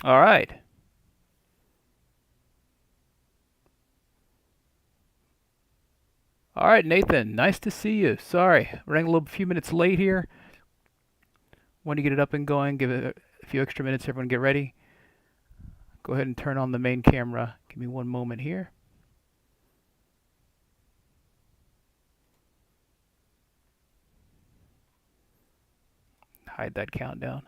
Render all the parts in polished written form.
All right. All right, Nathan. Nice to see you. Sorry, running a few minutes late here. Want to get it up and going. Give it a few extra minutes. Everyone get ready. Go ahead and turn on the main camera. Give me one moment here. Hide that countdown.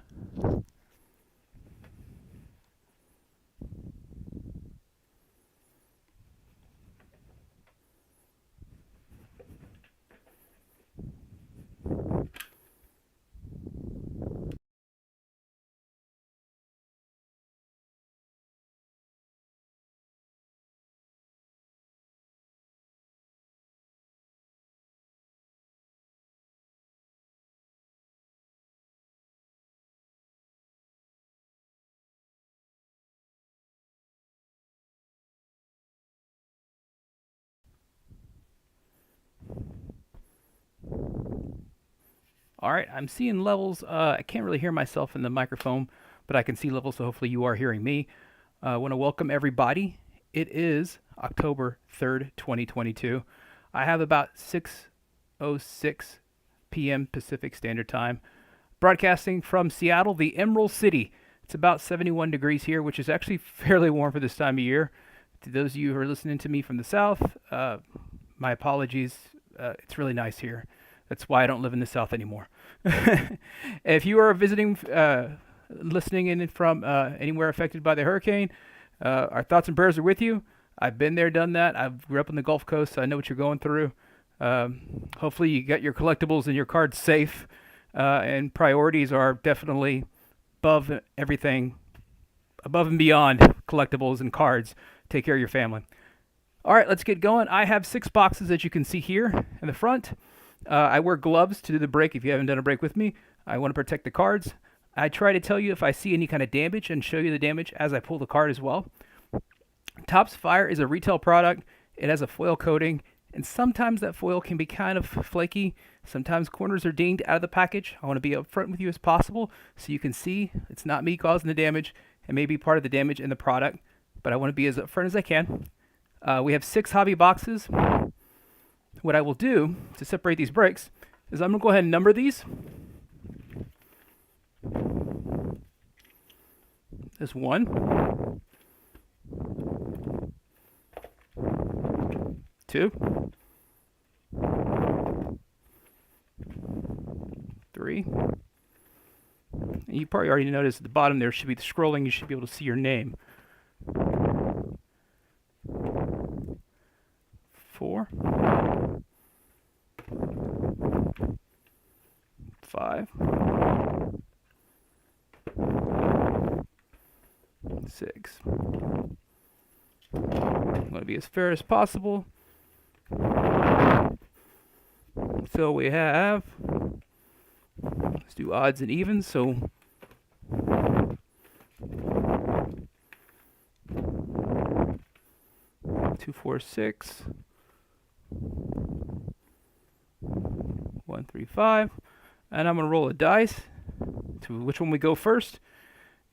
All right, I'm seeing levels. I can't really hear myself in the microphone, but I can see levels, so hopefully you are hearing me. I want to welcome everybody. It is October 3rd, 2022. I have about 6:06 p.m. Pacific Standard Time, broadcasting from Seattle, the Emerald City. It's about 71 degrees here, which is actually fairly warm for this time of year. To those of you who are listening to me from the south, my apologies. It's really nice here. That's why I don't live in the South anymore. If you are visiting, listening in from anywhere affected by the hurricane, our thoughts and prayers are with you. I've been there, done that. I grew up on the Gulf Coast, so I know what you're going through. Hopefully, you got your collectibles and your cards safe, and priorities are definitely above everything, above and beyond collectibles and cards. Take care of your family. All right, let's get going. I have 6 boxes, as you can see here in the front. I wear gloves to do the break if you haven't done a break with me. I want to protect the cards. I try to tell you if I see any kind of damage and show you the damage as I pull the card as well. Tops Fire is a retail product. It has a foil coating, and sometimes that foil can be kind of flaky. Sometimes corners are dinged out of the package. I want to be upfront with you as possible so you can see it's not me causing the damage. It may be part of the damage in the product, but I want to be as upfront as I can. We have 6 hobby boxes. What I will do to separate these breaks is I'm going to go ahead and number these. There's 1, 2, 3. And you probably already noticed at the bottom there should be the scrolling. You should be able to see your name. 4, 5, 6. I'm going to be as fair as possible. So we have, let's do odds and evens. So 2, 4, 6. 1, 3, 5. And I'm going to roll a dice to which one we go first.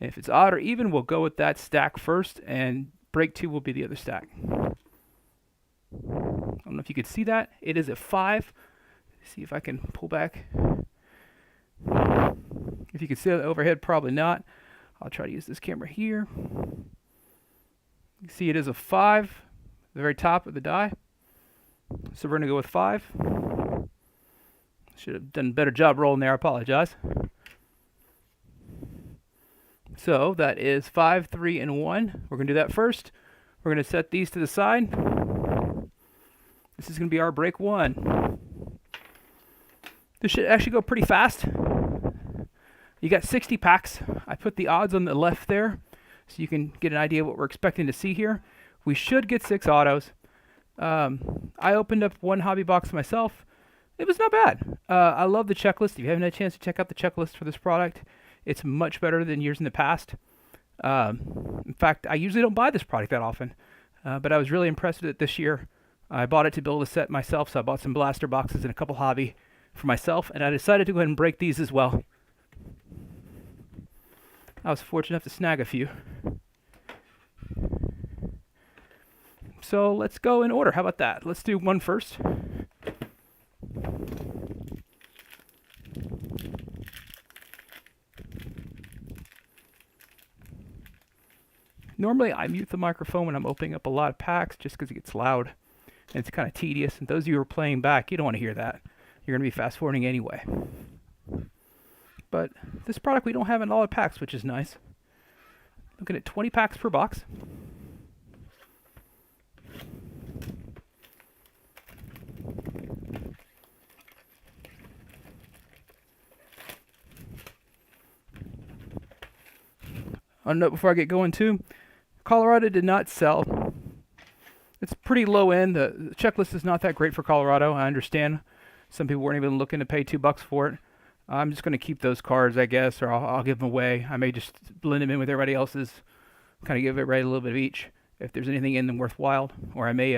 If it's odd or even, we'll go with that stack first, and break 2 will be the other stack. I don't know if you could see that. It is a 5. See if I can pull back. If you can see the overhead, probably not. I'll try to use this camera here. You see it is a 5, the very top of the die. So we're going to go with 5. Should have done a better job rolling there. I apologize. So that is 5, 3, and 1. We're going to do that first. We're going to set these to the side. This is going to be our break 1. This should actually go pretty fast. You got 60 packs. I put the odds on the left there so you can get an idea of what we're expecting to see here. We should get 6 autos. I opened up 1 hobby box myself. It was not bad. I love the checklist. If you haven't had a chance to check out the checklist for this product, it's much better than years in the past. In fact, I usually don't buy this product that often, but I was really impressed with it this year. I bought it to build a set myself, so I bought some blaster boxes and a couple hobby for myself, and I decided to go ahead and break these as well. I was fortunate enough to snag a few. So let's go in order. How about that? Let's do one first. Normally I mute the microphone when I'm opening up a lot of packs just because it gets loud and it's kind of tedious. And those of you who are playing back, you don't want to hear that. You're going to be fast forwarding anyway. But this product we don't have in a lot of packs, which is nice. Looking at 20 packs per box. A note before I get going too, Colorado did not sell. It's pretty low end. The checklist is not that great for Colorado. I understand. Some people weren't even looking to pay $2 for it. I'm just going to keep those cards, I guess, or I'll give them away. I may just blend them in with everybody else's, kind of give everybody a little bit of each if there's anything in them worthwhile, or I may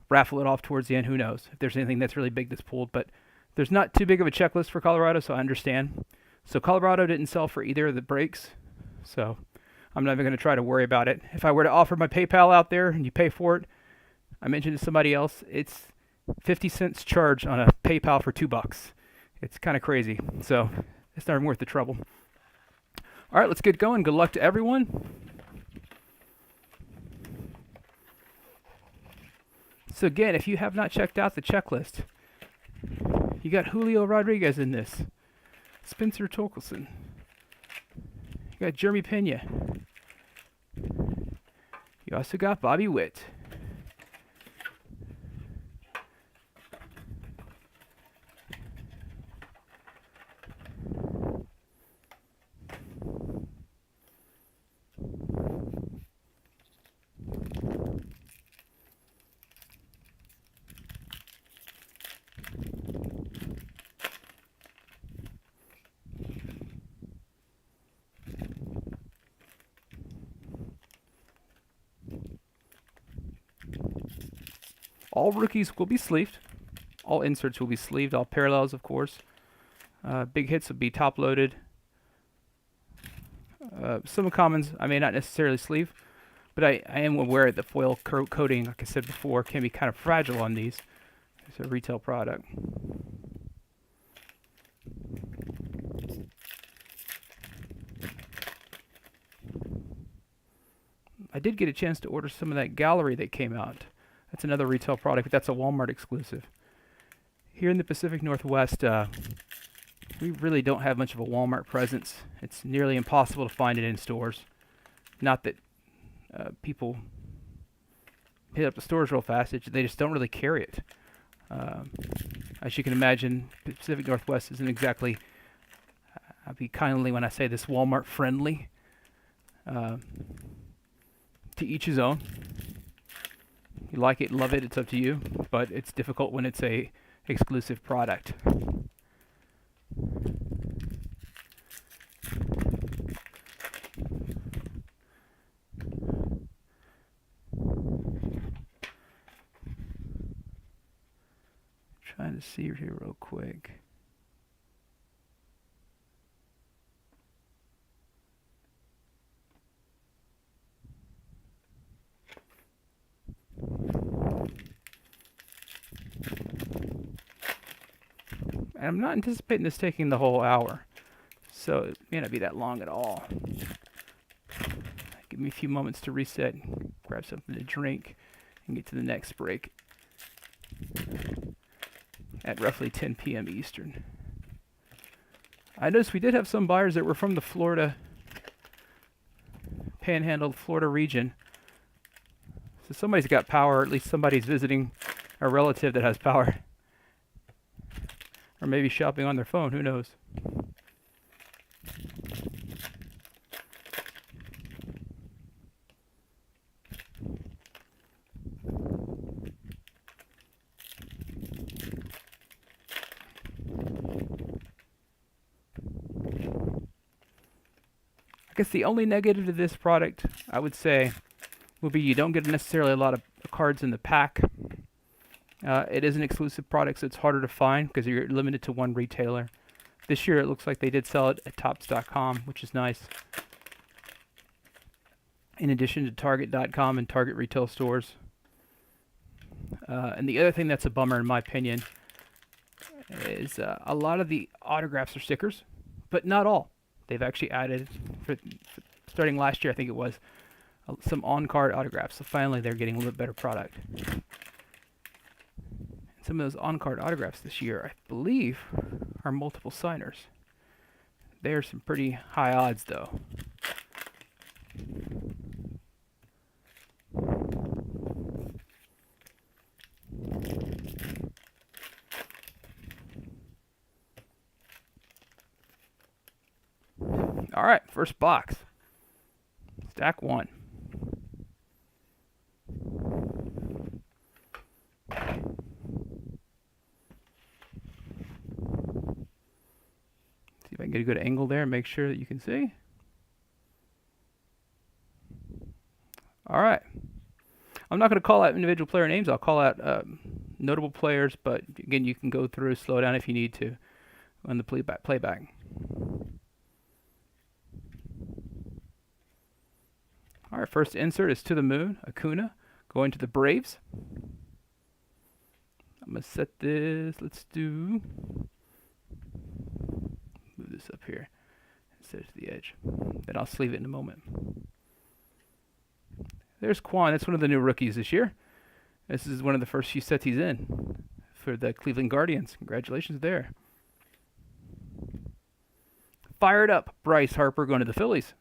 raffle it off towards the end. Who knows if there's anything that's really big that's pulled, but there's not too big of a checklist for Colorado, so I understand. So Colorado didn't sell for either of the breaks, so I'm not even going to try to worry about it. If I were to offer my PayPal out there and you pay for it, I mentioned to somebody else, it's 50 cents charge on a PayPal for $2. It's kind of crazy, so it's not even worth the trouble. All right, let's get going. Good luck to everyone. So again, if you have not checked out the checklist, you got Julio Rodriguez in this, Spencer Torkelson, you got Jeremy Pena, you also got Bobby Witt. All rookies will be sleeved. All inserts will be sleeved. All parallels, of course. Big hits will be top loaded. Some commons I may not necessarily sleeve, but I am aware that the foil coating, like I said before, can be kind of fragile on these. It's a retail product. I did get a chance to order some of that gallery that came out. That's another retail product, but that's a Walmart exclusive. Here in the Pacific Northwest, we really don't have much of a Walmart presence. It's nearly impossible to find it in stores. Not that people hit up the stores real fast, they just don't really carry it. As you can imagine, the Pacific Northwest isn't exactly, I'll be kindly when I say this, Walmart friendly. To each his own. You like it, love it, it's up to you, but it's difficult when it's a exclusive product. Trying to see here real quick. And I'm not anticipating this taking the whole hour, so it may not be that long at all. Give me a few moments to reset, grab something to drink, and get to the next break at roughly 10 p.m. Eastern. I noticed we did have some buyers that were from the Florida Panhandle, Florida region. So somebody's got power, or at least somebody's visiting a relative that has power. Or maybe shopping on their phone, who knows. I guess the only negative to this product, I would say, would be you don't get necessarily a lot of cards in the pack. It is an exclusive product, so it's harder to find because you're limited to one retailer. This year, it looks like they did sell it at Topps.com, which is nice. in addition to Target.com and Target retail stores. And the other thing that's a bummer, in my opinion, is a lot of the autographs are stickers, but not all. They've actually added, starting last year, I think it was, some on-card autographs. So finally, they're getting a little bit better product. Some of those on-card autographs this year, I believe, are multiple signers. They're some pretty high odds, though. All right, first box. Stack one. See if I can get a good angle there and make sure that you can see. All right. I'm not going to call out individual player names. I'll call out notable players, but again, you can go through, slow down if you need to on the playback. All right, first insert is To the Moon, Acuna, going to the Braves. I'm going to set this, move this up here, set it to the edge. Then I'll sleeve it in a moment. There's Quan, that's one of the new rookies this year. This is one of the first few sets he's in for the Cleveland Guardians. Congratulations there. Fired up, Bryce Harper going to the Phillies.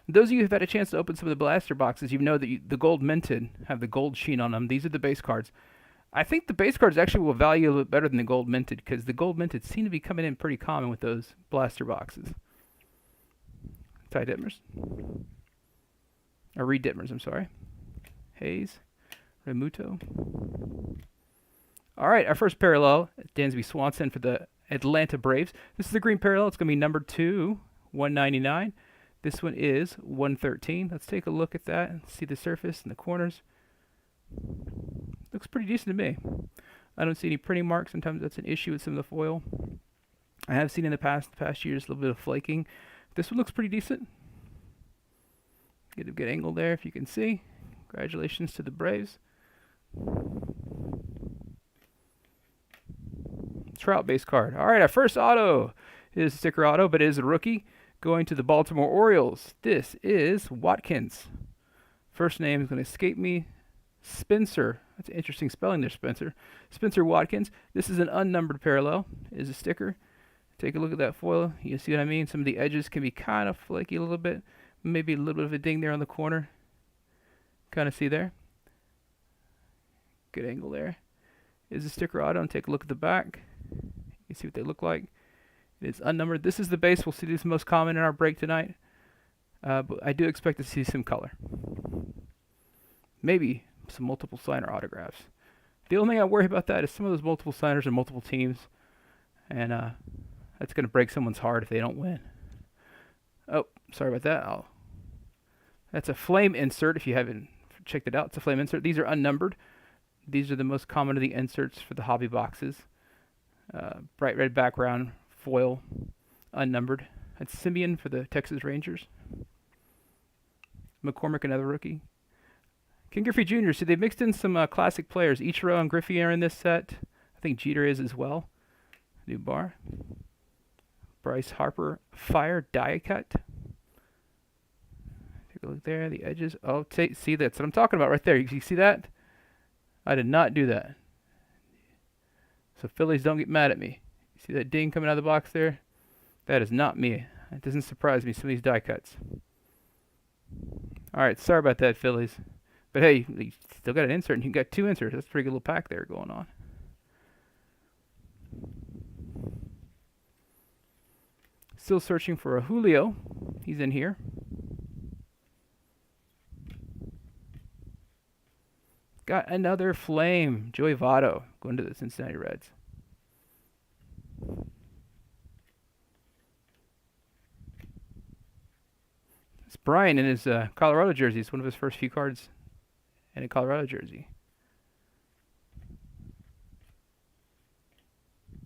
Those of you who've had a chance to open some of the blaster boxes, you know that the gold minted have the gold sheen on them. These are the base cards. I think the base cards actually will value a little bit better than the gold minted because the gold minted seem to be coming in pretty common with those blaster boxes. Ty Detmers. Or Reed Detmers, I'm sorry. Hayes. Remuto. All right, our first parallel, Dansby Swanson for the Atlanta Braves. This is the green parallel. It's going to be number 2, 199. This one is 113. Let's take a look at that and see the surface and the corners. Looks pretty decent to me. I don't see any printing marks. Sometimes that's an issue with some of the foil. I have seen in the past years a little bit of flaking. This one looks pretty decent. Get a good angle there if you can see. Congratulations to the Braves. Trout base card. All right, our first auto is a sticker auto, but it is a rookie. Going to the Baltimore Orioles. This is Watkins. First name is going to escape me. Spencer. That's an interesting spelling there, Spencer. Spencer Watkins. This is an unnumbered parallel. It is a sticker. Take a look at that foil. You see what I mean? Some of the edges can be kind of flaky a little bit. Maybe a little bit of a ding there on the corner. Kind of see there. Good angle there. It is a sticker auto. And take a look at the back. You see what they look like. It is unnumbered. This is the base. We'll see this most common in our break tonight. But I do expect to see some color. Maybe some multiple signer autographs. The only thing I worry about that is some of those multiple signers are multiple teams. And that's going to break someone's heart if they don't win. Oh, sorry about that. That's a flame insert if you haven't checked it out. It's a flame insert. These are unnumbered. These are the most common of the inserts for the hobby boxes. Bright red background. Foil, unnumbered. That's Simeon for the Texas Rangers. McCormick, another rookie. Ken Griffey Jr. So they mixed in some classic players. Ichiro and Griffey are in this set. I think Jeter is as well. New bar. Bryce Harper, Fire die cut. Take a look there. The edges. Oh, see that's what I'm talking about right there. You see that? I did not do that. So Phillies, don't get mad at me. See that ding coming out of the box there? That is not me. It doesn't surprise me, some of these die cuts. All right, sorry about that, Phillies. But hey, you still got an insert, and you got 2 inserts. That's a pretty good little pack there going on. Still searching for a Julio. He's in here. Got another flame. Joey Votto going to the Cincinnati Reds. It's Brian in his Colorado jersey. It's one of his first few cards in a Colorado jersey.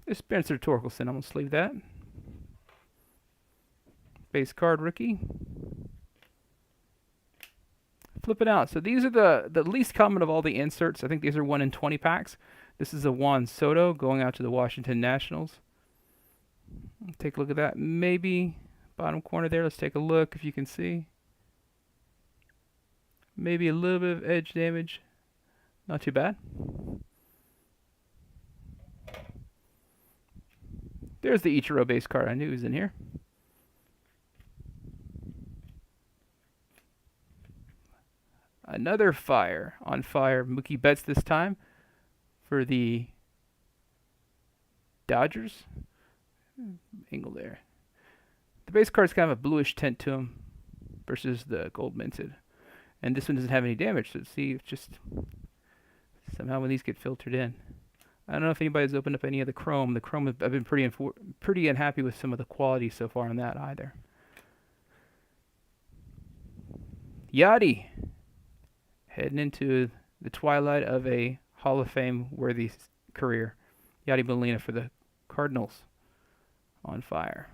This Spencer Torkelson. I'm going to sleeve that. Base card rookie. flipping out. So these are the least common of all the inserts. I think these are 1 in 20 packs. This is a Juan Soto going out to the Washington Nationals. Take a look at that. Maybe bottom corner there. Let's take a look if you can see. Maybe a little bit of edge damage. Not too bad. There's the Ichiro base card. I knew he was in here. Another on fire Mookie Betts this time for the Dodgers. Angle there. The base card's kind of a bluish tint to him versus the gold minted. And this one doesn't have any damage, so see, it's just somehow when these get filtered in. I don't know if anybody's opened up any of the chrome. The chrome, I've been pretty unhappy with some of the quality so far on that either. Yachty, heading into the twilight of a Hall of Fame worthy career. Yeti Molina for the Cardinals on fire.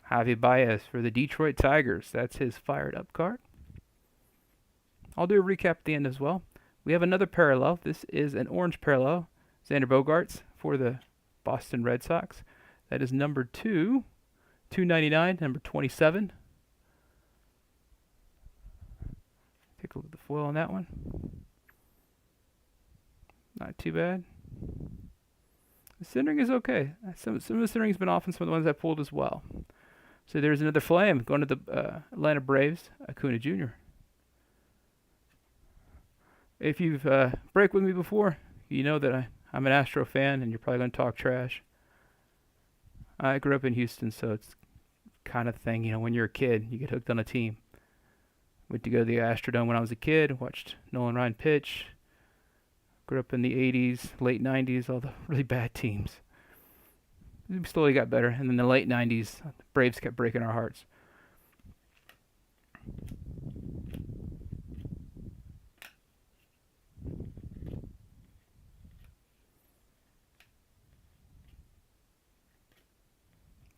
Javi Baez for the Detroit Tigers. That's his fired up card. I'll do a recap at the end as well. We have another parallel. This is an orange parallel. Xander Bogaerts for the Boston Red Sox. That is number 2, 299, number 27. Take a look at the foil on that one. Not too bad. The centering is okay. Some of the centering's been off on some of the ones I pulled as well. So there's another flame going to the Atlanta Braves, Acuna Jr. If you've break with me before, you know that I'm an Astro fan, and you're probably going to talk trash. I grew up in Houston, so it's kind of thing, you know, when you're a kid, you get hooked on a team. Went to go to the Astrodome when I was a kid, watched Nolan Ryan pitch. Grew up in the 80s, late 90s, all the really bad teams. We slowly got better, and then the late 90s, the Braves kept breaking our hearts.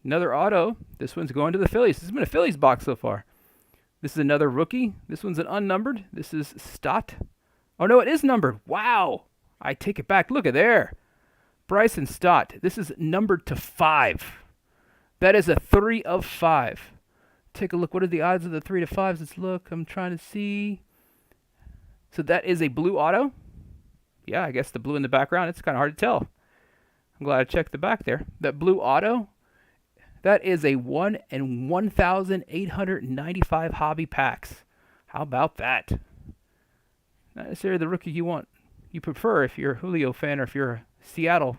Another auto. This one's going to the Phillies. This has been a Phillies box so far. This is another rookie. This one's an unnumbered. This is Stott. Oh, no, it is numbered. Wow. I take it back. Look at there. Bryson Stott. This is numbered to 5. That is a 3 of 5. Take a look. What are the odds of the 3 to 5s? Let's look. I'm trying to see. So that is a blue auto. Yeah, I guess the blue in the background. It's kind of hard to tell. I'm glad I checked the back there. That blue auto, that is a 1 in 1,895 hobby packs. How about that? Not necessarily the rookie you prefer if you're a Julio fan, or if you're a Seattle,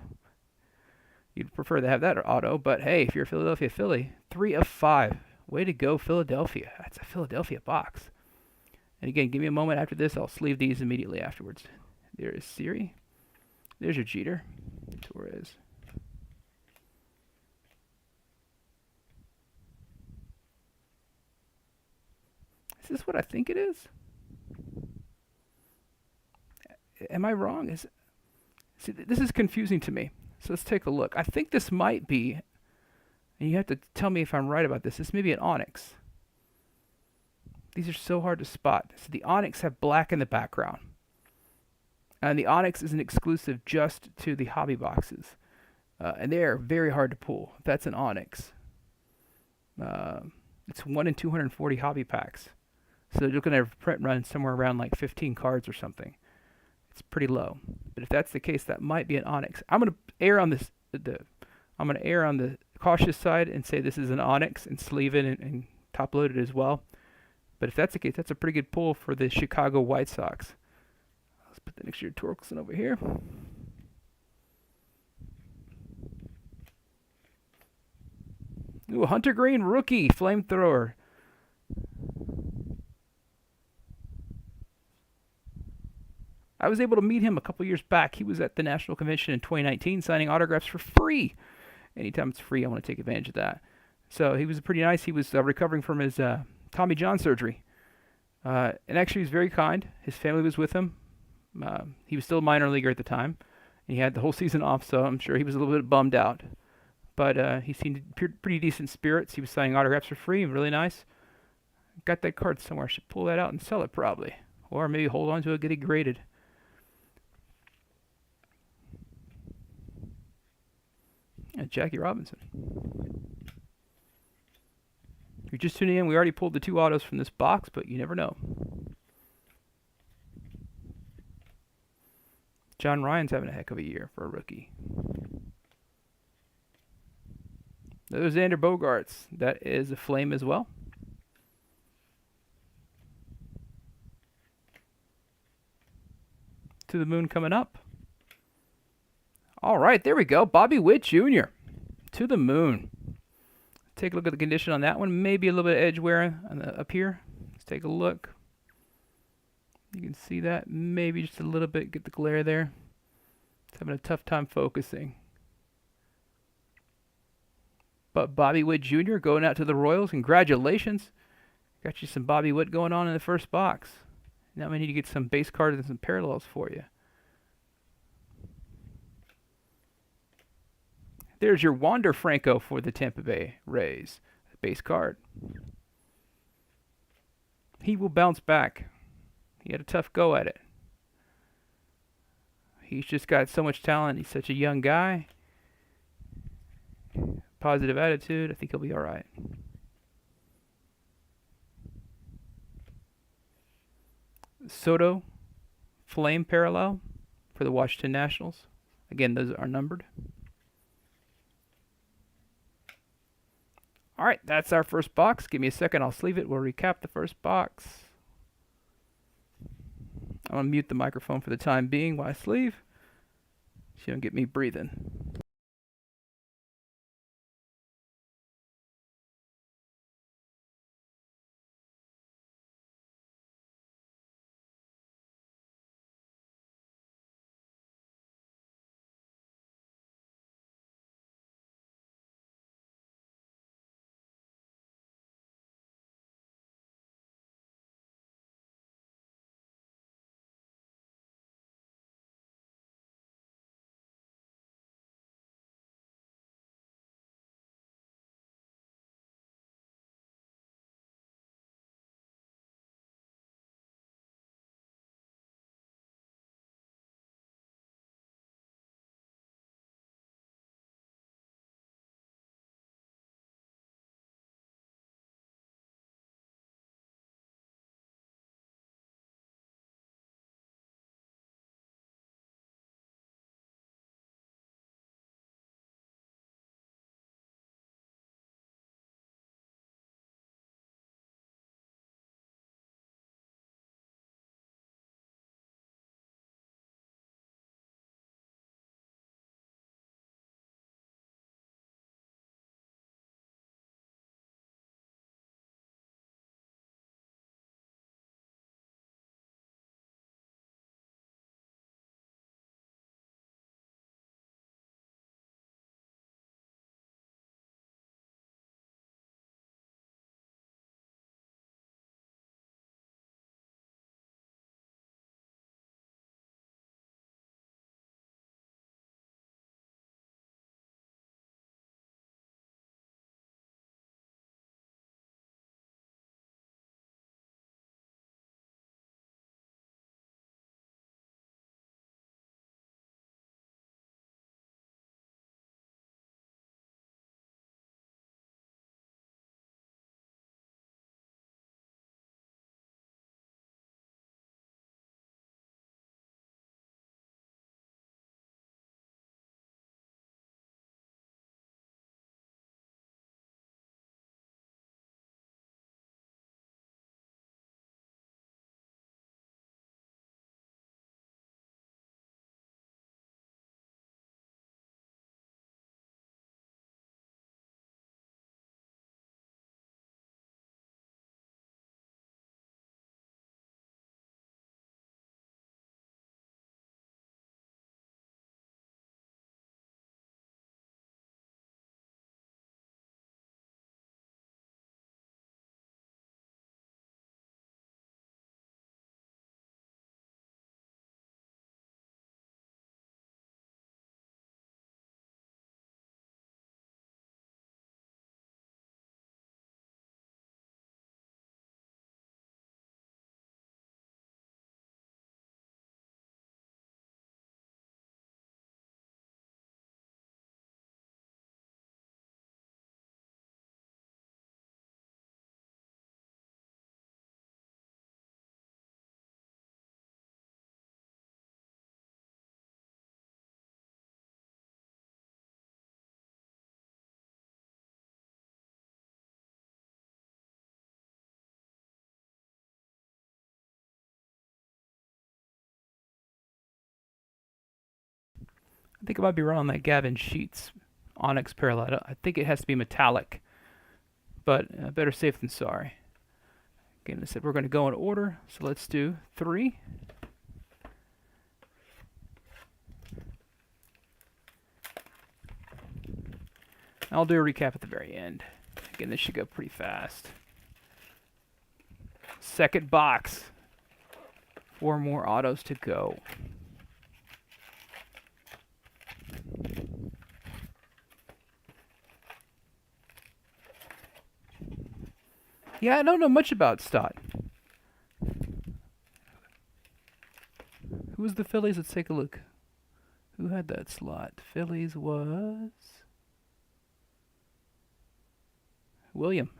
you'd prefer to have that auto. But hey, if you're a Philadelphia Philly, 3 of 5. Way to go, Philadelphia. That's a Philadelphia box. And again, give me a moment after this. I'll sleeve these immediately afterwards. There is Siri. There's your Jeter. Torres. Is this what I think it is? Am I wrong? See, this is confusing to me. So let's take a look. I think this might be, and you have to tell me if I'm right about this. This may be an Onyx. These are so hard to spot. So the Onyx have black in the background. And the Onyx is an exclusive just to the hobby boxes. And they are very hard to pull. That's an Onyx. It's 1 in 240 hobby packs. So you're looking at a print run somewhere around like 15 cards or something. It's pretty low. But if that's the case, that might be an Onyx. I'm going to err on this. I'm going to err on the cautious side and say this is an Onyx and sleeve it and top load it as well. But if that's the case, that's a pretty good pull for the Chicago White Sox. Let's put the next year Torkelson over here. Ooh, Hunter Green rookie flamethrower. I was able to meet him a couple years back. He was at the National Convention in 2019 signing autographs for free. Anytime it's free, I want to take advantage of that. So he was pretty nice. He was recovering from his Tommy John surgery. And actually, he was very kind. His family was with him. He was still a minor leaguer at the time. And he had the whole season off, so I'm sure he was a little bit bummed out. But he seemed pretty decent spirits. He was signing autographs for free, really nice. Got that card somewhere. I should pull that out and sell it probably. Or maybe hold on to it, get it graded. Jackie Robinson. If you're just tuning in, we already pulled the 2 autos from this box, but you never know. John Ryan's having a heck of a year for a rookie. There's Xander Bogaerts. That is a flame as well. To the moon coming up. All right, there we go. Bobby Witt Jr. To the moon. Take a look at the condition on that one. Maybe a little bit of edge wear up here. Let's take a look. You can see that. Maybe just a little bit. Get the glare there. It's having a tough time focusing. But Bobby Witt Jr. going out to the Royals. Congratulations. Got you some Bobby Witt going on in the first box. Now we need to get some base cards and some parallels for you. There's your Wander Franco for the Tampa Bay Rays. Base card. He will bounce back. He had a tough go at it. He's just got so much talent. He's such a young guy. Positive attitude. I think he'll be all right. Soto Flame parallel for the Washington Nationals. Again, those are numbered. All right, that's our first box. Give me a second. I'll sleeve it. We'll recap the first box. I'm going to mute the microphone for the time being while I sleeve. So you don't get me breathing. I think I might be wrong on that Gavin Sheets Onyx parallel. I think it has to be metallic, but better safe than sorry. Again, I said we're going to go in order, so let's do 3. I'll do a recap at the very end. Again, this should go pretty fast. Second box. 4 more autos to go. Yeah, I don't know much about Stott. Who was the Phillies? Let's take a look. Who had that slot? Phillies was William.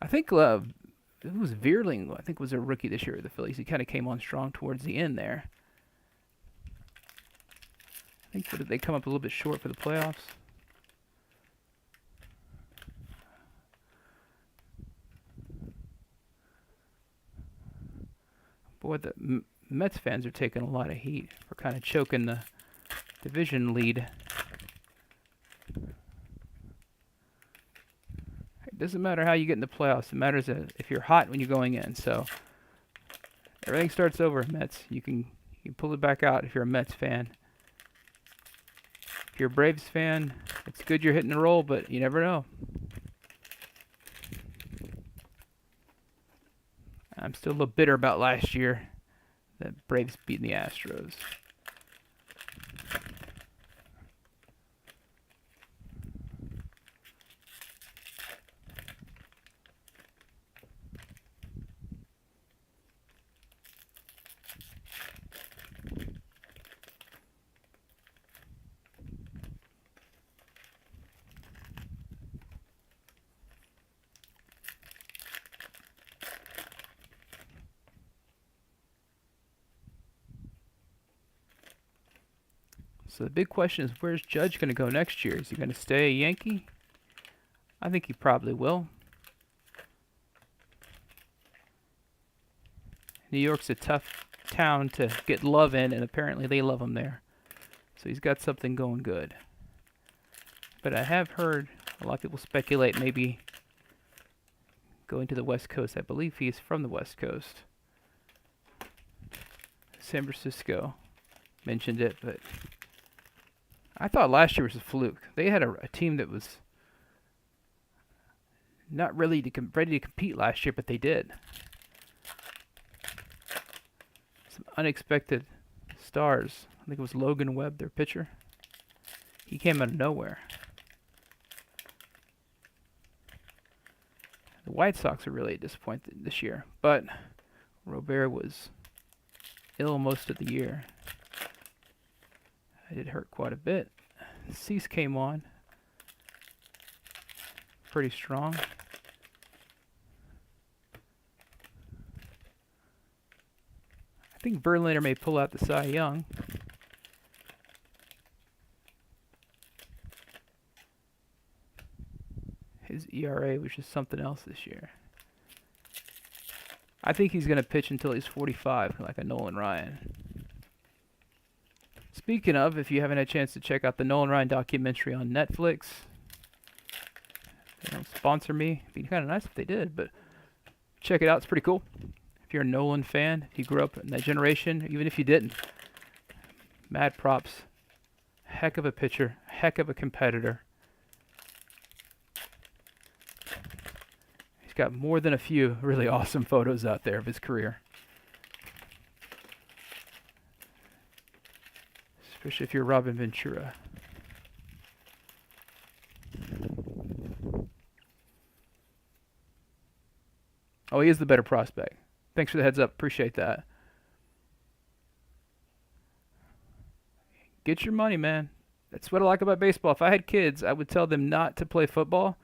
I think it was Veerling. I think was a rookie this year with the Phillies. He kind of came on strong towards the end there. I think that they come up a little bit short for the playoffs. Boy, the Mets fans are taking a lot of heat for kind of choking the division lead. It doesn't matter how you get in the playoffs. It matters if you're hot when you're going in. So everything starts over, Mets. You can pull it back out if you're a Mets fan. If you're a Braves fan, it's good you're hitting the roll, but you never know. I'm still a little bitter about last year that Braves beating the Astros. So the big question is, where's Judge going to go next year? Is he going to stay a Yankee? I think he probably will. New York's a tough town to get love in, and apparently they love him there. So he's got something going good. But I have heard a lot of people speculate maybe going to the West Coast. I believe he's from the West Coast. San Francisco mentioned it, but I thought last year was a fluke. They had a team that was not really ready to compete last year, but they did. Some unexpected stars. I think it was Logan Webb, their pitcher. He came out of nowhere. The White Sox are really disappointed this year, but Robert was ill most of the year. It hurt quite a bit. Cease came on pretty strong. I think Verlander may pull out the Cy Young. His ERA was just something else this year. I think he's going to pitch until he's 45, like a Nolan Ryan. Speaking of, if you haven't had a chance to check out the Nolan Ryan documentary on Netflix, they don't sponsor me. It'd be kind of nice if they did, but check it out. It's pretty cool. If you're a Nolan fan, if you grew up in that generation, even if you didn't, mad props. Heck of a pitcher, heck of a competitor. He's got more than a few really awesome photos out there of his career. Especially if you're Robin Ventura. Oh, he is the better prospect. Thanks for the heads up. Appreciate that. Get your money, man. That's what I like about baseball. If I had kids, I would tell them not to play football.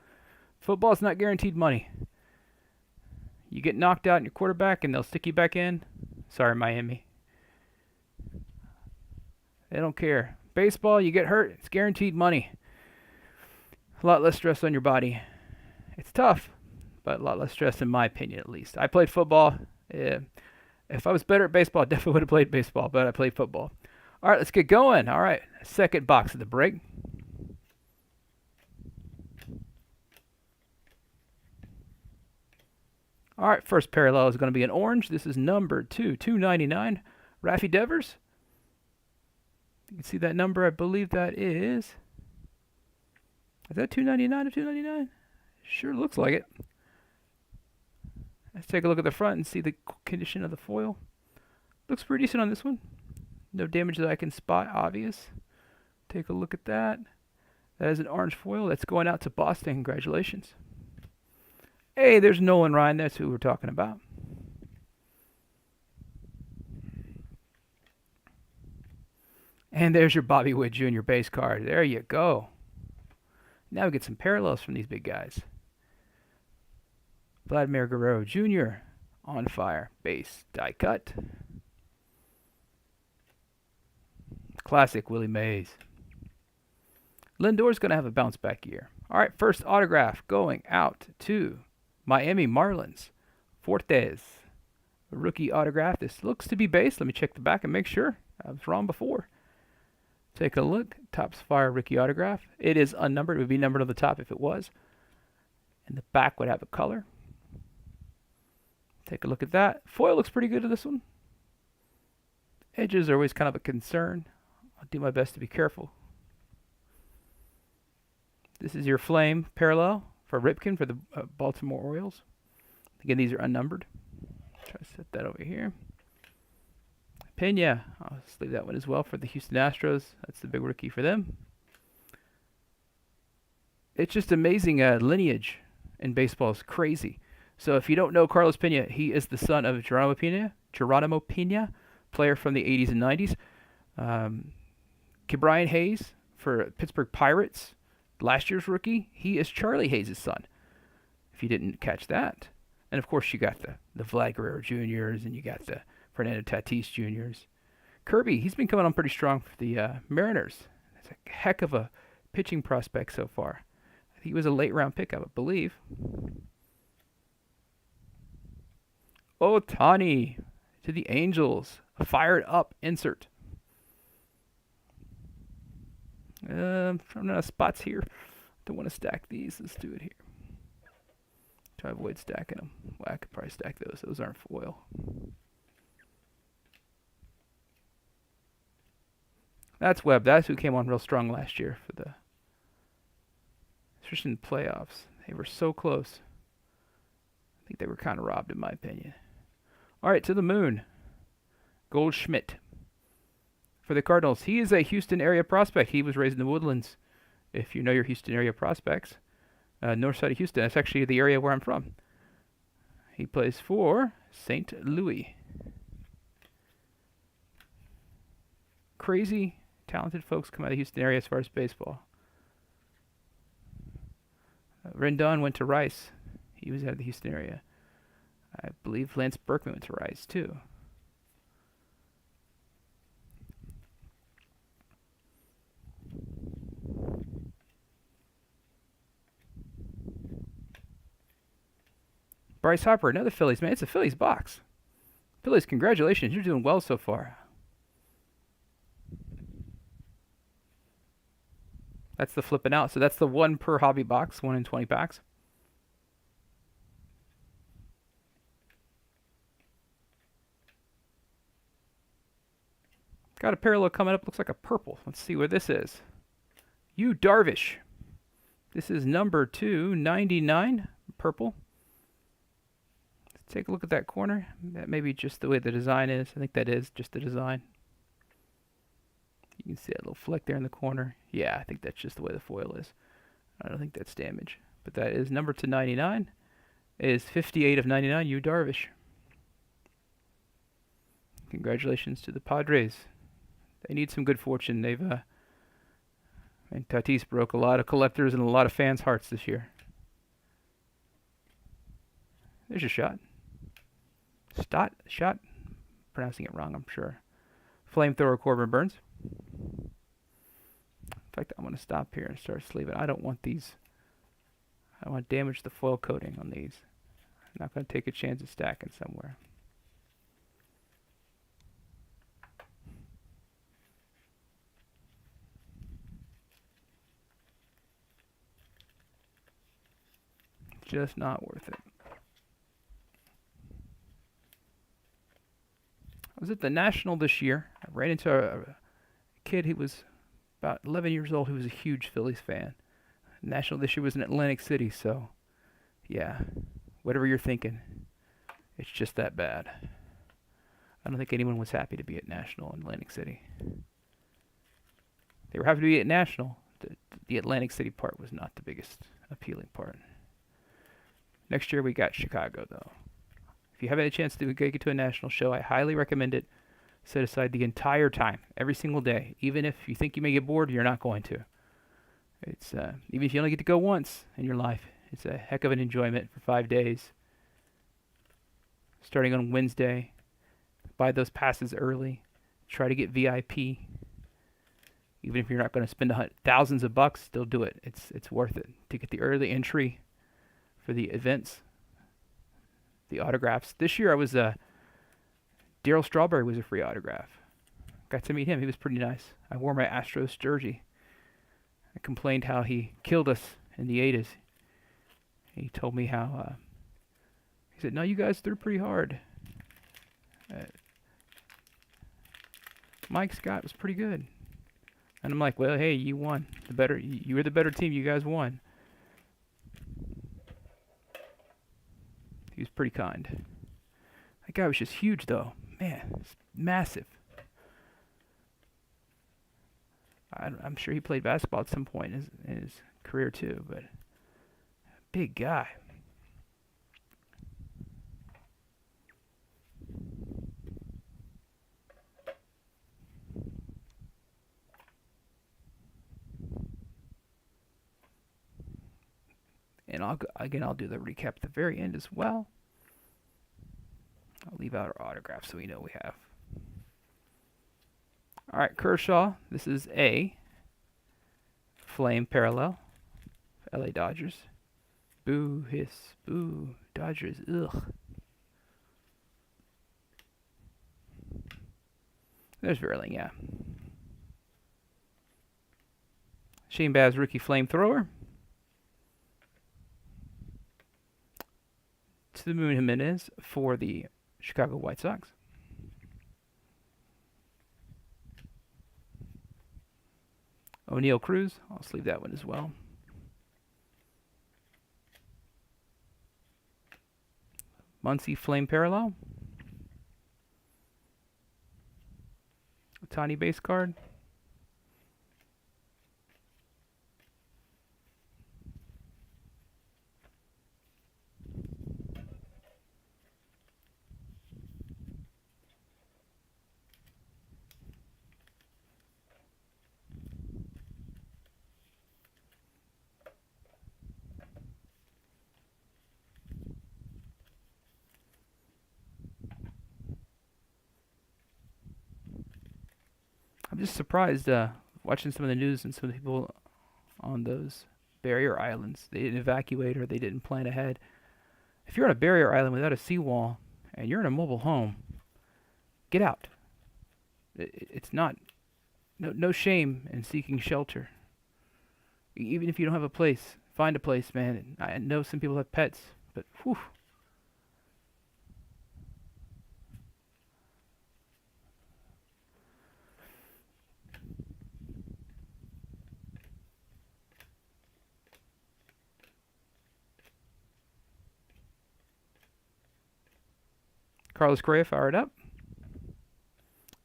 Football's not guaranteed money. You get knocked out in your quarterback and they'll stick you back in. Sorry, Miami. They don't care. Baseball, you get hurt, it's guaranteed money. A lot less stress on your body. It's tough, but a lot less stress in my opinion, at least. I played football. Yeah. If I was better at baseball, I definitely would have played baseball, but I played football. All right, let's get going. All right, second box of the break. All right, first parallel is going to be an orange. This is number 299. Raffy Devers. You can see that number. I believe that is. Is that 299 or 299? Sure looks like it. Let's take a look at the front and see the condition of the foil. Looks pretty decent on this one. No damage that I can spot, obvious. Take a look at that. That is an orange foil. That's going out to Boston. Congratulations. Hey, there's Nolan Ryan. That's who we're talking about. And there's your Bobby Witt Jr. base card. There you go. Now we get some parallels from these big guys. Vladimir Guerrero Jr. on fire. Base die cut. Classic Willie Mays. Lindor's going to have a bounce back year. All right, first autograph going out to Miami Marlins. Fortes. A rookie autograph. This looks to be base. Let me check the back and make sure. I was wrong before. Take a look. Topps Fire rookie autograph. It is unnumbered. It would be numbered on the top if it was. And the back would have a color. Take a look at that. Foil looks pretty good to this one. Edges are always kind of a concern. I'll do my best to be careful. This is your flame parallel for Ripken for the Baltimore Orioles. Again, these are unnumbered. Try to set that over here. Pena, I'll just leave that one as well for the Houston Astros. That's the big rookie for them. It's just amazing lineage in baseball is crazy. So if you don't know Carlos Pena, he is the son of Geronimo Pena, player from the 80s and 90s. Brian Hayes for Pittsburgh Pirates, last year's rookie. He is Charlie Hayes' son, if you didn't catch that. And of course you got the Vlad Guerrero Jr.'s and you got the Fernando Tatis Jr.'s. Kirby, he's been coming on pretty strong for the Mariners. That's a heck of a pitching prospect so far. I think he was a late round pick, I would believe. Ohtani to the Angels. A fired up insert. I'm running out of spots here. Don't want to stack these. Let's do it here. Try to avoid stacking them. Well, I could probably stack those. Those aren't foil. That's Webb. That's who came on real strong last year for the, especially in the playoffs. They were so close. I think they were kind of robbed, in my opinion. All right, to the moon. Goldschmidt for the Cardinals. He is a Houston area prospect. He was raised in the Woodlands. If you know your Houston area prospects, north side of Houston. That's actually the area where I'm from. He plays for St. Louis. Crazy, talented folks come out of the Houston area as far as baseball. Rendon went to Rice. He was out of the Houston area. I believe Lance Berkman went to Rice too. Bryce Harper, another Phillies. Man, it's a Phillies box. Phillies, congratulations. You're doing well so far. That's the flipping out. So that's the 1 per hobby box, 1 in 20 packs. Got a parallel coming up. Looks like a purple. Let's see where this is. Yu Darvish. This is number 299, purple. Let's take a look at that corner. That may be just the way the design is. I think that is just the design. You can see that little fleck there in the corner. Yeah, I think that's just the way the foil is. I don't think that's damage. But that is number 299. It is 58 of 99, Yu Darvish. Congratulations to the Padres. They need some good fortune. They've and Tatis broke a lot of collectors and a lot of fans' hearts this year. There's your shot. Shot. Pronouncing it wrong, I'm sure. Flamethrower Corbin Burns. In fact, I'm going to stop here and start sleeving. I don't want these. I want to damage the foil coating on these. Not going to take a chance of stacking somewhere. Just not worth it. I was at the National this year. I ran into a kid. He was about 11 years old. He was a huge Phillies fan. National this year was in Atlantic City, so yeah, whatever you're thinking, it's just that bad. I don't think anyone was happy to be at National in Atlantic City. They were happy to be at National. The Atlantic City part was not the biggest appealing part. Next year we got Chicago, though. If you haven't had a chance to get to a National show, I highly recommend it. Set aside the entire time, every single day. Even if you think you may get bored, you're not going to. It's even if you only get to go once in your life, it's a heck of an enjoyment for 5 days. Starting on Wednesday, buy those passes early. Try to get VIP. Even if you're not going to spend thousands of bucks, still do it. It's worth it to get the early entry for the events, the autographs. This year I was Darryl Strawberry was a free autograph. Got to meet him. He was pretty nice. I wore my Astros jersey. I complained how he killed us in the 80s. He told me how he said, "No, you guys threw pretty hard. Mike Scott was pretty good." And I'm like, "Well, hey, you won. You were the better team. You guys won." He was pretty kind. That guy was just huge, though. Man, it's massive. I'm sure he played basketball at some point in his career, too, but big guy. And I'll do the recap at the very end as well. I'll leave out our autograph so we know we have. All right, Kershaw. This is a flame parallel. LA Dodgers. Boo, hiss, boo. Dodgers, ugh. There's Verling, yeah. Shane Baz, rookie flamethrower. To the Moon Jimenez for the Chicago White Sox. O'Neal Cruz. I'll sleeve that one as well. Muncy Flame Parallel. Tiny base card. I'm just surprised watching some of the news and some of the people on those barrier islands. They didn't evacuate or they didn't plan ahead. If you're on a barrier island without a seawall and you're in a mobile home, get out. It's not no shame in seeking shelter. Even if you don't have a place, find a place, man. I know some people have pets, but whew. Carlos Correa fired up.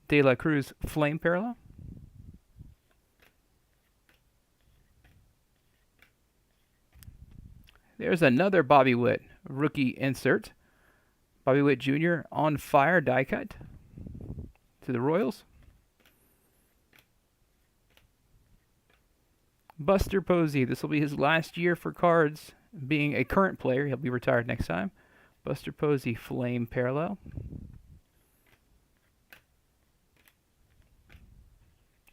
De La Cruz flame parallel. There's another Bobby Witt rookie insert. Bobby Witt Jr. on fire die cut to the Royals. Buster Posey. This will be his last year for Cards, being a current player. He'll be retired next time. Buster Posey flame parallel.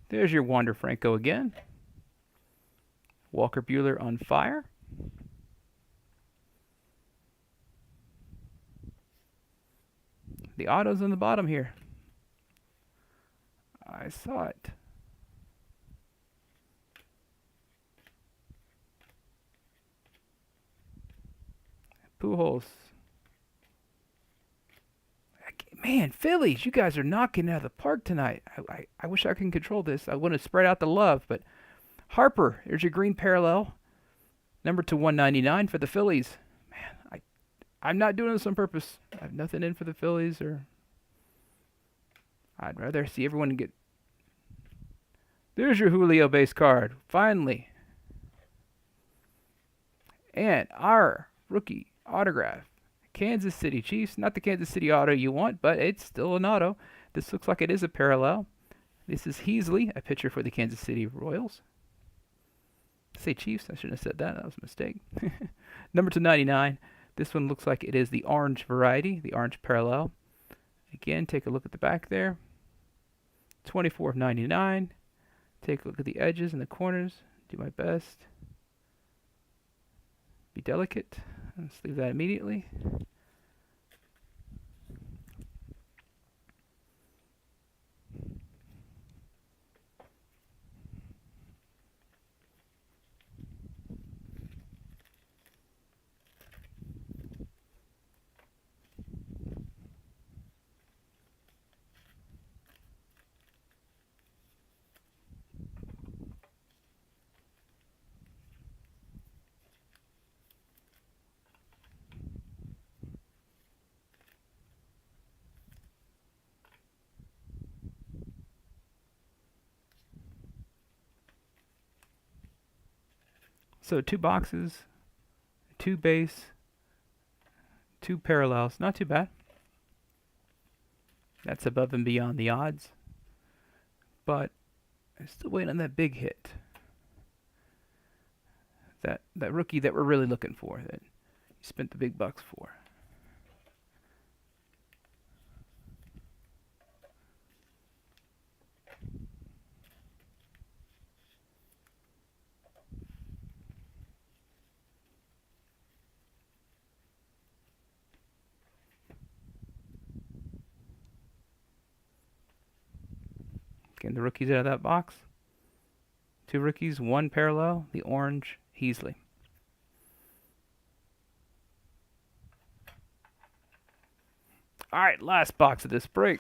There's your Wander Franco again. Walker Buehler on fire. The auto's on the bottom here. I saw it. Pujols. Man, Phillies, you guys are knocking it out of the park tonight. I wish I could control this. I want to spread out the love, but Harper, there's your green parallel. Number to 199 for the Phillies. Man, I'm not doing this on purpose. I have nothing in for the Phillies, or I'd rather see everyone get. There's your Julio base card, finally. And our rookie autograph. Kansas City Chiefs. Not the Kansas City auto you want, but it's still an auto. This looks like it is a parallel. This is Heasley, a pitcher for the Kansas City Royals. Say Chiefs. I shouldn't have said that. That was a mistake. Number to 99. This one looks like it is the orange variety, the orange parallel. Again, take a look at the back there. 24 of 99. Take a look at the edges and the corners. Do my best. Be delicate. Let's leave that immediately. So 2 boxes, 2 base, 2 parallels. Not too bad. That's above and beyond the odds. But I'm still waiting on that big hit. That rookie that we're really looking for, that you spent the big bucks for. Getting the rookies out of that box. 2 rookies, 1 parallel, the orange Heasley. All right, last box of this break.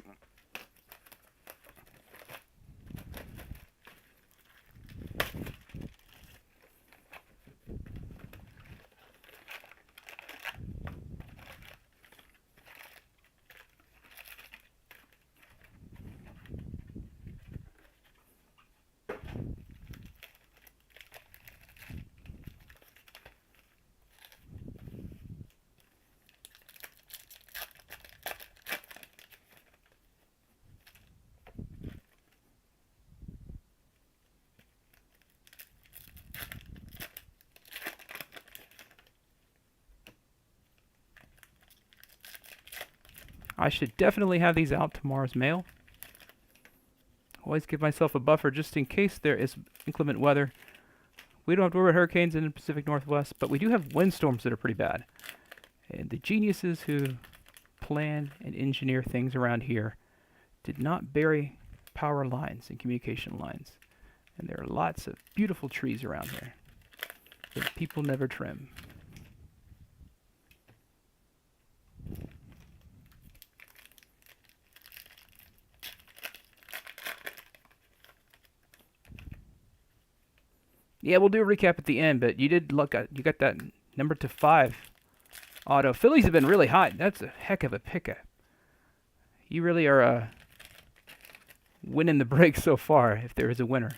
I should definitely have these out tomorrow's mail. Always give myself a buffer just in case there is inclement weather. We don't have to worry about hurricanes in the Pacific Northwest, but we do have windstorms that are pretty bad. And the geniuses who plan and engineer things around here did not bury power lines and communication lines. And there are lots of beautiful trees around here that people never trim. Yeah, we'll do a recap at the end, but you did look at, you got that number to 5 auto. Phillies have been really hot. That's a heck of a pickup. You really are winning the break so far, if there is a winner.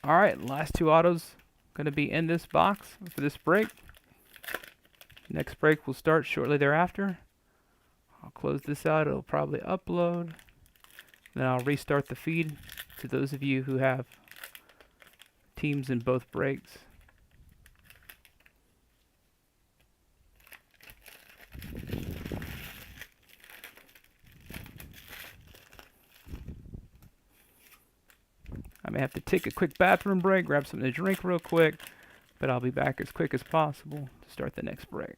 All right, last two autos going to be in this box for this break. Next break will start shortly thereafter. I'll close this out. It'll probably upload. Then I'll restart the feed to those of you who have teams in both breaks. I may have to take a quick bathroom break, grab something to drink real quick, but I'll be back as quick as possible to start the next break.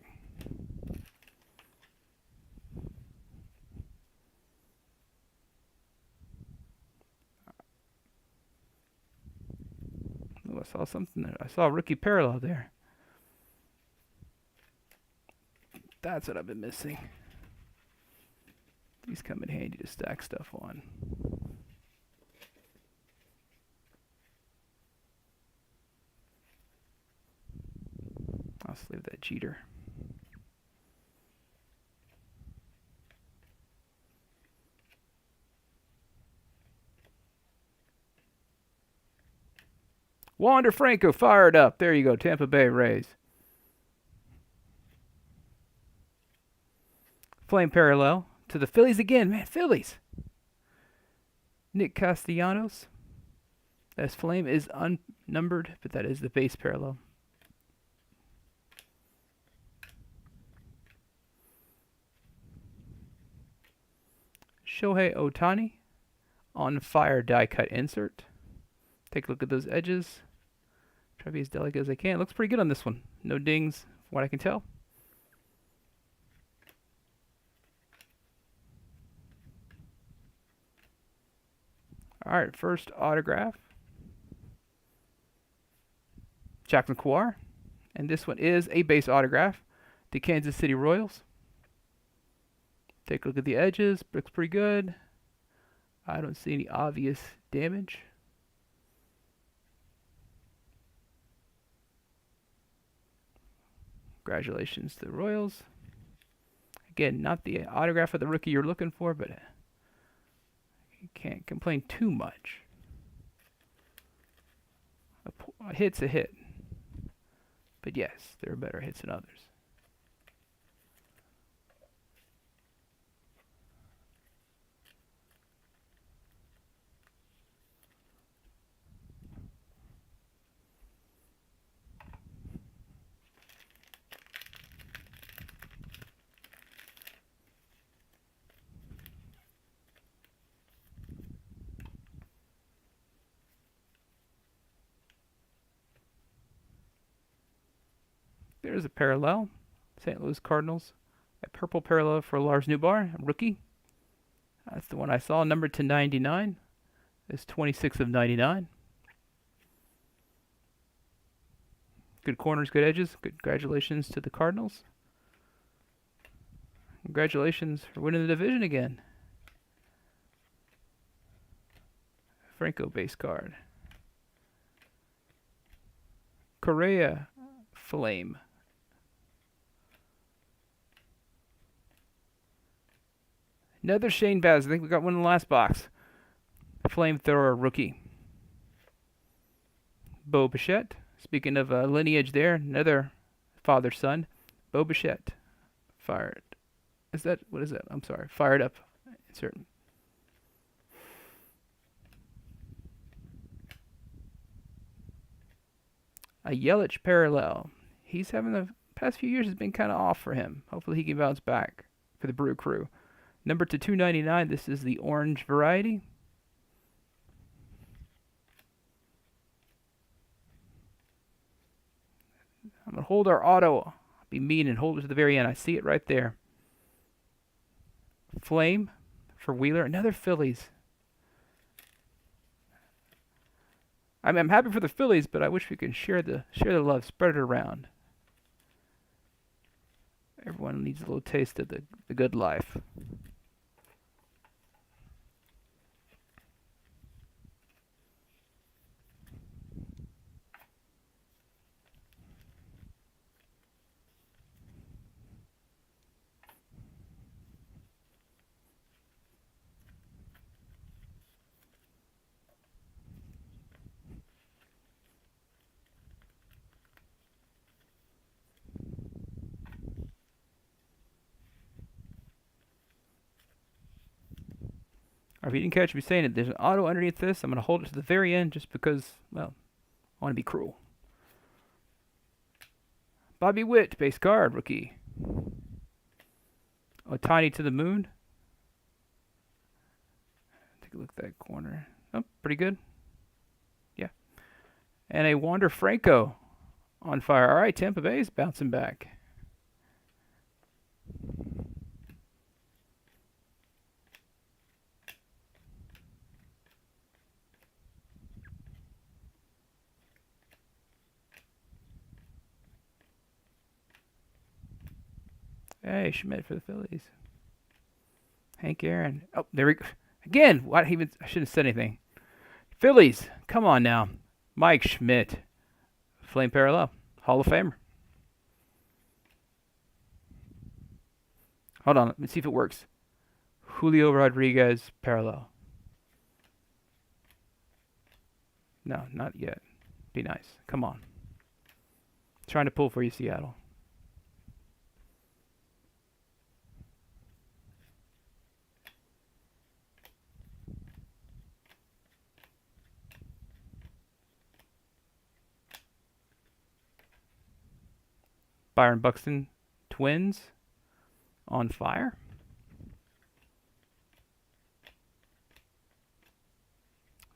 Oh, I saw something there. I saw a rookie parallel there. That's what I've been missing. These come in handy to stack stuff on. I'll save that cheater. Wander Franco fired up. There you go, Tampa Bay Rays. Flame parallel to the Phillies again. Man, Phillies. Nick Castellanos. That flame is unnumbered, but that is the base parallel. Shohei Ohtani on fire die cut insert. Take a look at those edges. Try to be as delicate as I can. Looks pretty good on this one. No dings, from what I can tell. All right, first autograph. Jackson Kowar. And this one is a base autograph. The Kansas City Royals. Take a look at the edges. Looks pretty good. I don't see any obvious damage. Congratulations to the Royals. Again, not the autograph of the rookie you're looking for, but you can't complain too much. A hit's a hit. But yes, there are better hits than others. There's a parallel. St. Louis Cardinals. A purple parallel for Lars Newbar, a rookie. That's the one I saw, numbered to 99. It's 26 of 99. Good corners, good edges. Congratulations to the Cardinals. Congratulations for winning the division again. Franco base card. Correa flame. Another Shane Baz. I think we got one in the last box. Flamethrower rookie. Bo Bichette. Speaking of lineage there, another father-son. Bo Bichette. Fired. What is that? I'm sorry. Fired up. Insert. A Yelich parallel. He's having the past few years has been kind of off for him. Hopefully he can bounce back for the Brew Crew. Number to 299. This is the orange variety. I'm going to hold our auto. Be mean and hold it to the very end. I see it right there. Flame for Wheeler. Another Phillies. I'm happy for the Phillies, but I wish we could share the love, spread it around. Everyone needs a little taste of the good life. Or if you didn't catch me saying it, there's an auto underneath this. I'm going to hold it to the very end just because, well, I want to be cruel. Bobby Witt, base card, rookie. Otani to the moon. Take a look at that corner. Oh, pretty good. Yeah. And a Wander Franco on fire. All right, Tampa Bay's bouncing back. Hey, Schmidt for the Phillies. Hank Aaron. Oh, there we go. Again, what? I shouldn't have said anything. Phillies, come on now. Mike Schmidt. Flame Parallel. Hall of Famer. Hold on, let me see if it works. Julio Rodriguez Parallel. No, not yet. Be nice. Come on. Trying to pull for you, Seattle. Byron Buxton, Twins, on fire.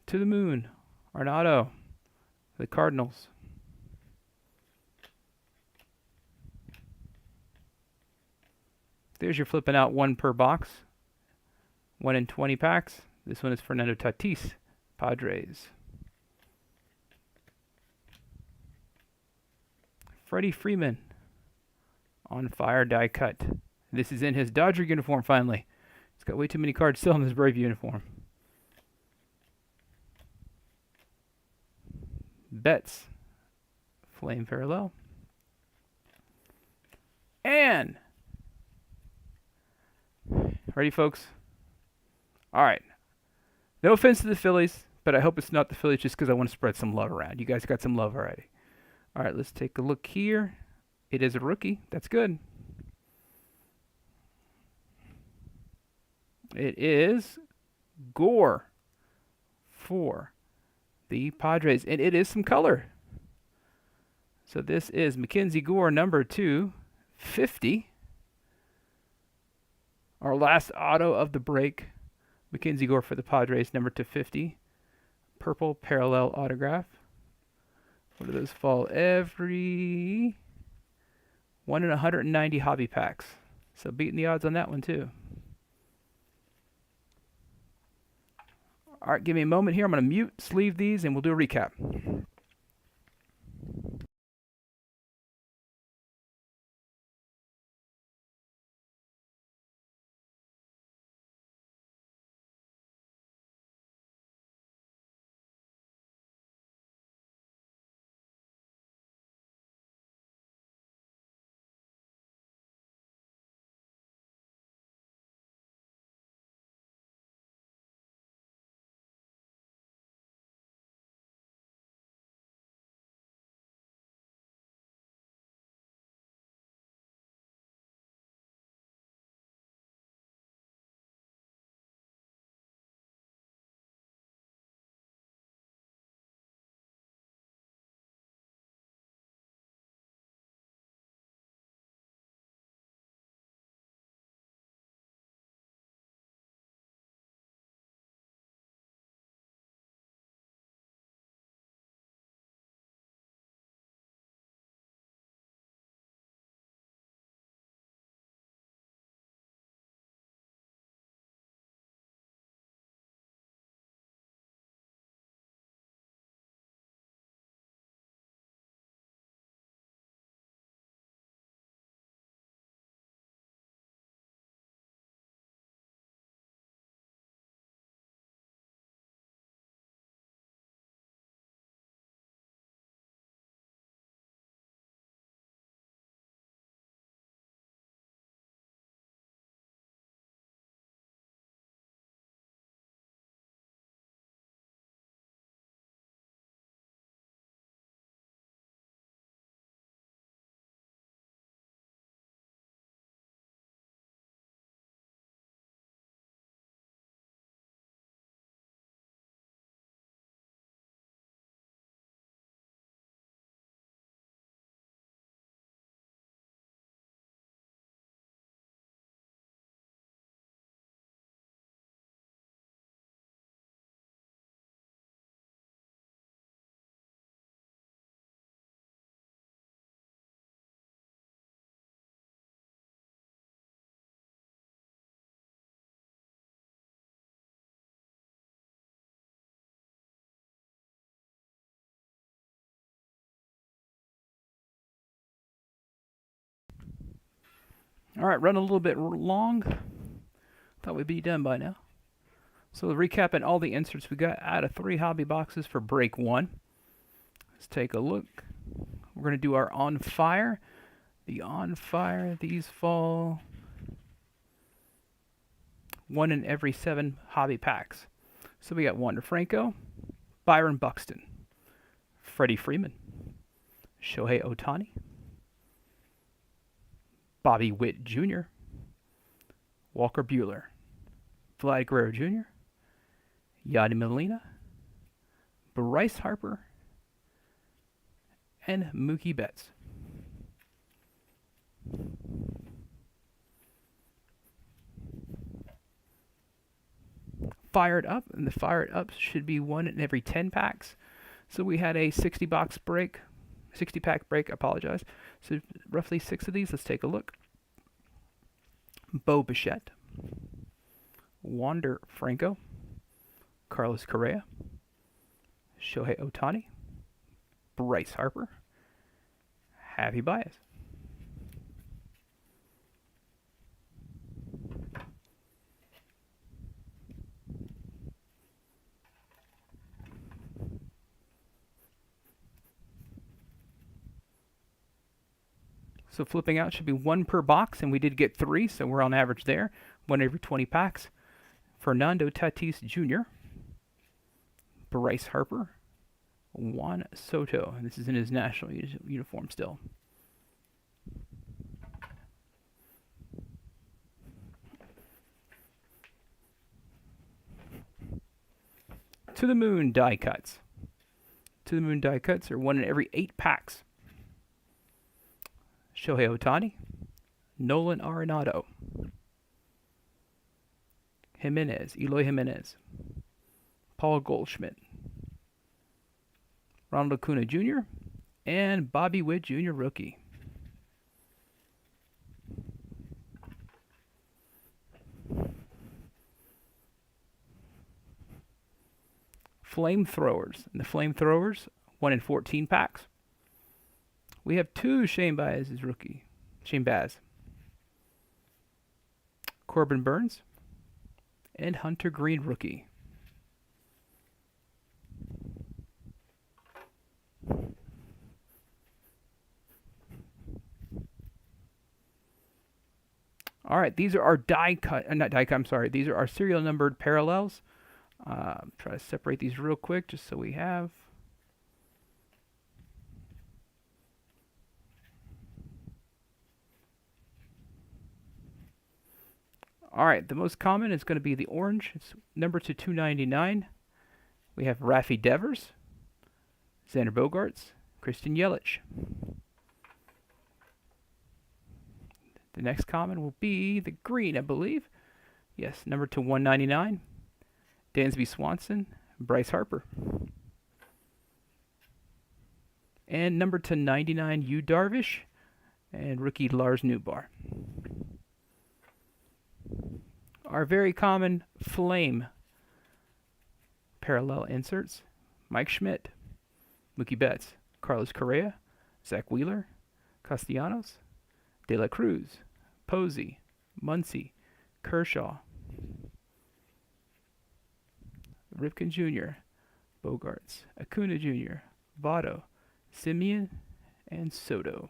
To the moon, Arenado, the Cardinals. There's your flipping out one per box. 1 in 20 packs. This one is Fernando Tatis, Padres. Freddie Freeman, on fire, die cut. This is in his Dodger uniform finally. He's got way too many cards still in his Brave uniform. Betts, Flame Parallel. And, ready folks? Alright. No offense to the Phillies, but I hope it's not the Phillies just because I want to spread some love around. You guys got some love already. Alright, let's take a look here. It is a rookie. That's good. It is Gore for the Padres. And it is some color. So this is Mackenzie Gore, number 250. Our last auto of the break. Mackenzie Gore for the Padres, number 250. Purple parallel autograph. What do those fall? Every 1 in 190 hobby packs. So beating the odds on that one too. All right, give me a moment here. I'm going to mute, sleeve these, and we'll do a recap. All right, running a little bit long. Thought we'd be done by now. So recapping all the inserts we got out of 3 hobby boxes for break 1. Let's take a look. We're going to do our On Fire. The On Fire, these fall 1 in every 7 hobby packs. So we got Wander Franco, Byron Buxton, Freddie Freeman, Shohei Ohtani, Bobby Witt Jr., Walker Buehler, Vlad Guerrero Jr., Yeti Molina, Bryce Harper, and Mookie Betts. Fired Up, and the Fired Ups should be 1 in every 10 packs. So we had a 60 pack break, I apologize. So roughly 6 of these. Let's take a look. Bo Bichette, Wander Franco, Carlos Correa, Shohei Ohtani, Bryce Harper, Javi Baez. So flipping out should be 1 per box, and we did get 3, so we're on average there. 1 every 20 packs. Fernando Tatis Jr., Bryce Harper, Juan Soto, and this is in his national uniform still. To the Moon die cuts. To the Moon die cuts are 1 in every 8 packs. Shohei Ohtani, Nolan Arenado, Eloy Jimenez, Paul Goldschmidt, Ronald Acuna Jr., and Bobby Witt Jr. rookie. Flamethrowers. And the Flamethrowers, 1 in 14 packs. We have 2 Shane Baez's rookie. Shane Baz. Corbin Burns. And Hunter Green rookie. All right, these are our these are our serial numbered parallels. Try to separate these real quick just so we have. All right, the most common is going to be the orange. It's number to 299. We have Rafi Devers, Xander Bogaerts, Christian Yelich. The next common will be the green, I believe. Yes, number to 199. Dansby Swanson, Bryce Harper. And number to 99, Yu Darvish, and rookie Lars Newbar. Our very common flame parallel inserts: Mike Schmidt, Mookie Betts, Carlos Correa, Zach Wheeler, Castellanos, De La Cruz, Posey, Muncy, Kershaw, Ripken Jr., Bogaerts, Acuna Jr., Votto, Simeon, and Soto.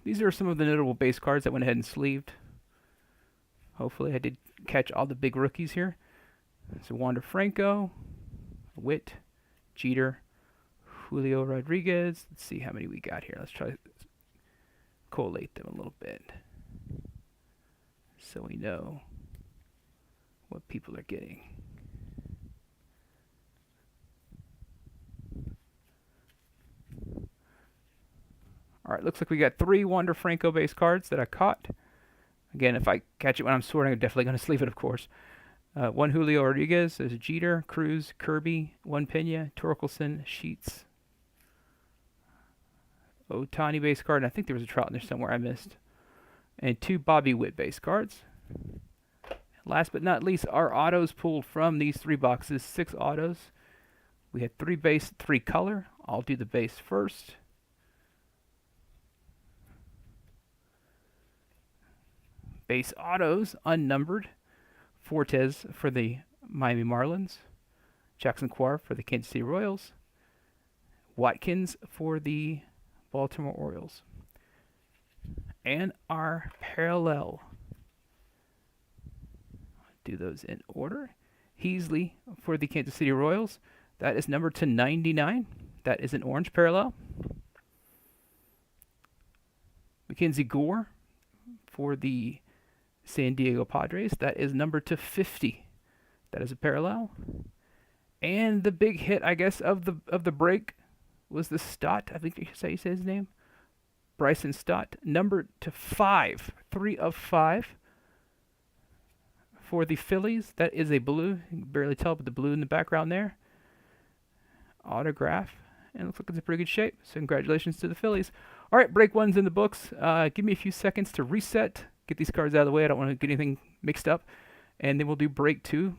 These are some of the notable base cards I went ahead and sleeved. Hopefully I did catch all the big rookies here. So Wander Franco, Witt, Jeter, Julio Rodriguez. Let's see how many we got here. Let's try to collate them a little bit so we know what people are getting. All right, looks like we got 3 Wander Franco base cards that I caught. Again, if I catch it when I'm sorting, I'm definitely going to sleeve it, of course. 1 Julio Rodriguez, there's Jeter, Cruz, Kirby, 1 Pena, Torkelson, Sheets, Ohtani base card, and I think there was a Trout in there somewhere I missed. And 2 Bobby Witt base cards. Last but not least, our autos pulled from these 3 boxes, 6 autos. We had 3 base, 3 color. I'll do the base first. Base autos, unnumbered. Fortes for the Miami Marlins. Jackson Kowar for the Kansas City Royals. Watkins for the Baltimore Orioles. And our parallel. Do those in order. Heasley for the Kansas City Royals. That is numbered to 99. That is an orange parallel. Mackenzie Gore for the San Diego Padres. That is numbered to 50. That is a parallel. And the big hit, I guess, of the break was the Stott. I think that's how you say his name. Bryson Stott, numbered to 5. 3 of 5. For the Phillies, that is a blue. You can barely tell, but the blue in the background there. Autograph. And it looks like it's in pretty good shape. So congratulations to the Phillies. All right, break 1's in the books. Give me a few seconds to reset. Get these cards out of the way. I don't want to get anything mixed up. And then we'll do break 2.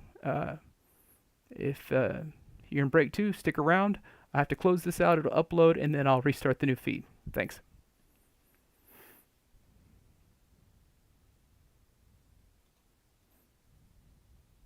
If you're in break 2, stick around. I have to close this out. It'll upload, and then I'll restart the new feed. Thanks.